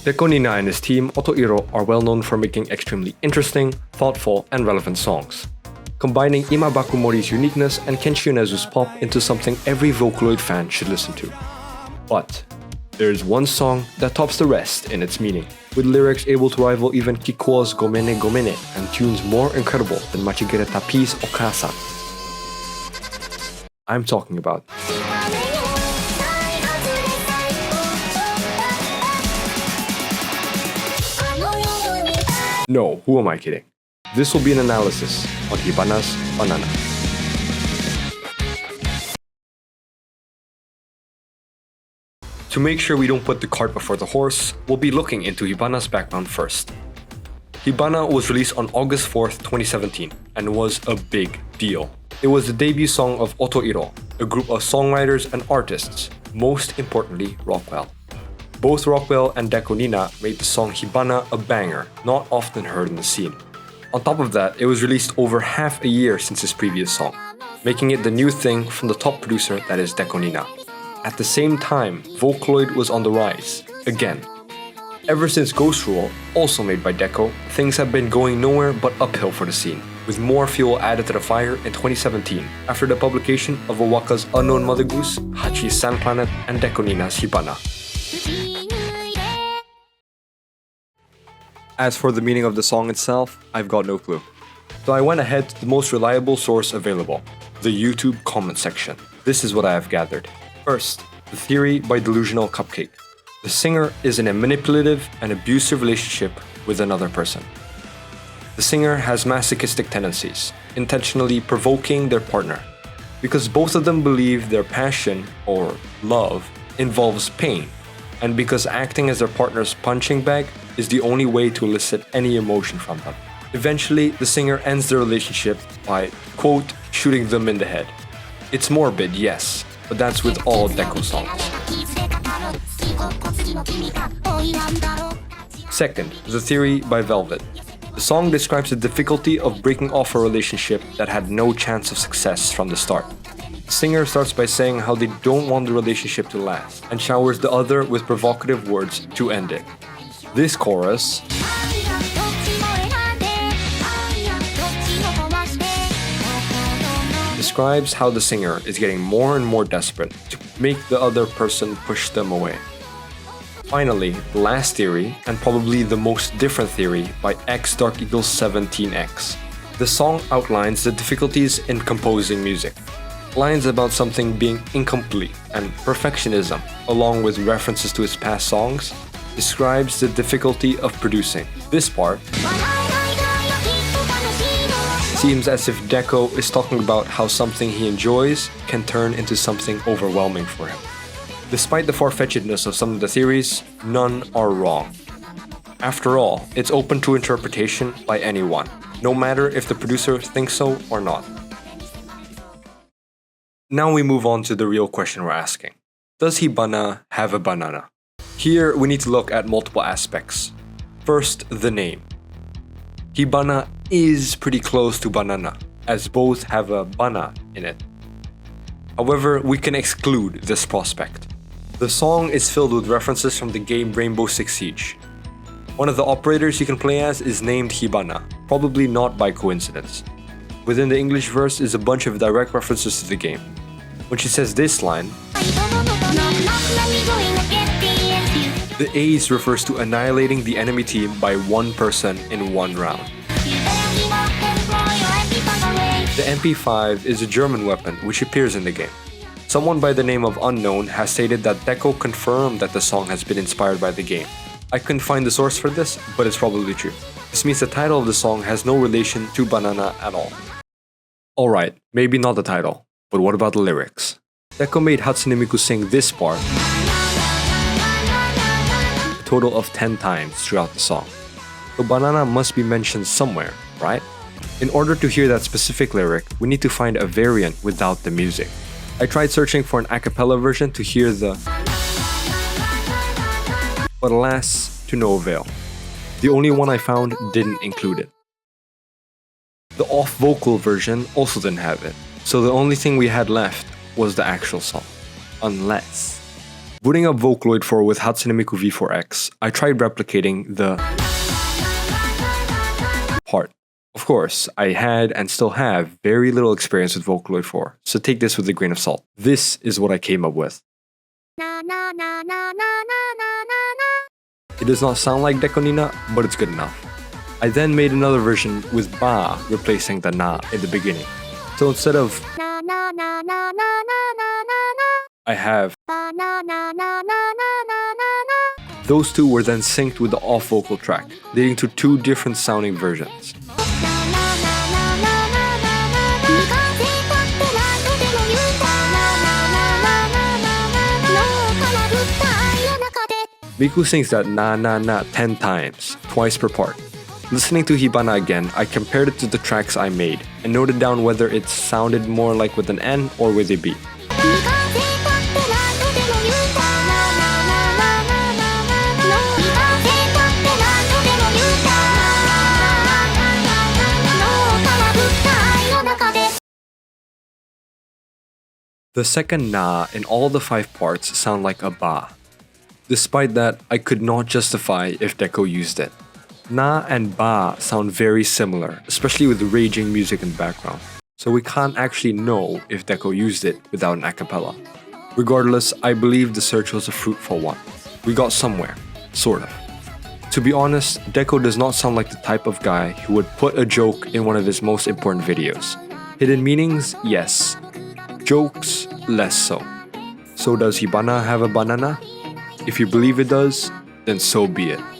DECO Nina and his team, Otoiro, are well known for making extremely interesting, thoughtful, and relevant songs, combining Imabaku Mori's uniqueness and Kenshi Yonezu's pop into something every Vocaloid fan should listen to. But there is one song that tops the rest in its meaning, with lyrics able to rival even Kikuo's Gomene Gomene and tunes more incredible than Machigere Tapi's Okasa. I'm talking about No, who am I kidding? This will be an analysis on Hibana's Banana. To make sure we don't put the cart before the horse, we'll be looking into Hibana's background first. Hibana was released on August 4th, 2017, and was a big deal. It was the debut song of Otoiro, a group of songwriters and artists, most importantly Rockwell. Both Rockwell and DECO Nina made the song Hibana a banger, not often heard in the scene. On top of that, it was released over half a year since his previous song, making it the new thing from the top producer that is DECO Nina. At the same time, Vocaloid was on the rise, again. Ever since Ghost Rule, also made by DECO, things have been going nowhere but uphill for the scene, with more fuel added to the fire in 2017, after the publication of wowaka's Unknown Mother Goose, Hachi's Sand Planet, and DECO Nina's Hibana. As for the meaning of the song itself, I've got no clue. So I went ahead to the most reliable source available, the YouTube comment section. This is what I have gathered. First, the theory by Delusional Cupcake. The singer is in a manipulative and abusive relationship with another person. The singer has masochistic tendencies, intentionally provoking their partner, because both of them believe their passion, or love, involves pain, and because acting as their partner's punching bag is the only way to elicit any emotion from them. Eventually, the singer ends the relationship by, quote, shooting them in the head. It's morbid, yes, but that's with all DECO songs. Second, the theory by Velvet. The song describes the difficulty of breaking off a relationship that had no chance of success from the start. The singer starts by saying how they don't want the relationship to last, and showers the other with provocative words to end it. This chorus describes how the singer is getting more and more desperate to make the other person push them away. Finally, the last theory, and probably the most different theory, by X*17X. The song outlines the difficulties in composing music. Lines about something being incomplete and perfectionism, along with references to his past songs, describes the difficulty of producing. This part seems as if DECO is talking about how something he enjoys can turn into something overwhelming for him. Despite the far-fetchedness of some of the theories, none are wrong. After all, it's open to interpretation by anyone, no matter if the producer thinks so or not. Now we move on to the real question we're asking. Does Hibana have a banana? Here we need to look at multiple aspects. First, the name. Hibana is pretty close to banana, as both have a bana in it. However, we can exclude this prospect. The song is filled with references from the game Rainbow Six Siege. One of the operators you can play as is named Hibana, probably not by coincidence. Within the English verse is a bunch of direct references to the game. When she says this line, the Ace refers to annihilating the enemy team by one person in one round. The MP5 is a German weapon which appears in the game. Someone by the name of Unknown has stated that DECO confirmed that the song has been inspired by the game. I couldn't find the source for this, but it's probably true. This means the title of the song has no relation to banana at all. Alright, maybe not the title, but what about the lyrics? DECO made Hatsune Miku sing this part a total of 10 times throughout the song. So banana must be mentioned somewhere, right? In order to hear that specific lyric, we need to find a variant without the music. I tried searching for an a cappella version to hear the, but alas, to no avail. The only one I found didn't include it. The off-vocal version also didn't have it, so the only thing we had left was the actual song. Unless Booting up Vocaloid 4 with Hatsune Miku V4X, I tried replicating the part. Of course, I had and still have very little experience with Vocaloid 4, so take this with a grain of salt. This is what I came up with. It does not sound like DECO Nina, but it's good enough. I then made another version with ba replacing the na in the beginning. So instead of I have those two were then synced with the off vocal track, leading to two different sounding versions. Miku sings that na na na 10 times, twice per part. Listening to Hibana again, I compared it to the tracks I made and noted down whether it sounded more like with an N or with a B. The second na in all the 5 parts sound like a ba. Despite that, I could not justify if DECO used it. Na and ba sound very similar, especially with raging music in the background, so we can't actually know if DECO used it without an acapella. Regardless, I believe the search was a fruitful one. We got somewhere, sort of. To be honest, DECO does not sound like the type of guy who would put a joke in one of his most important videos. Hidden meanings, yes. Jokes, less so. So does Hibana have a banana? If you believe it does, then so be it.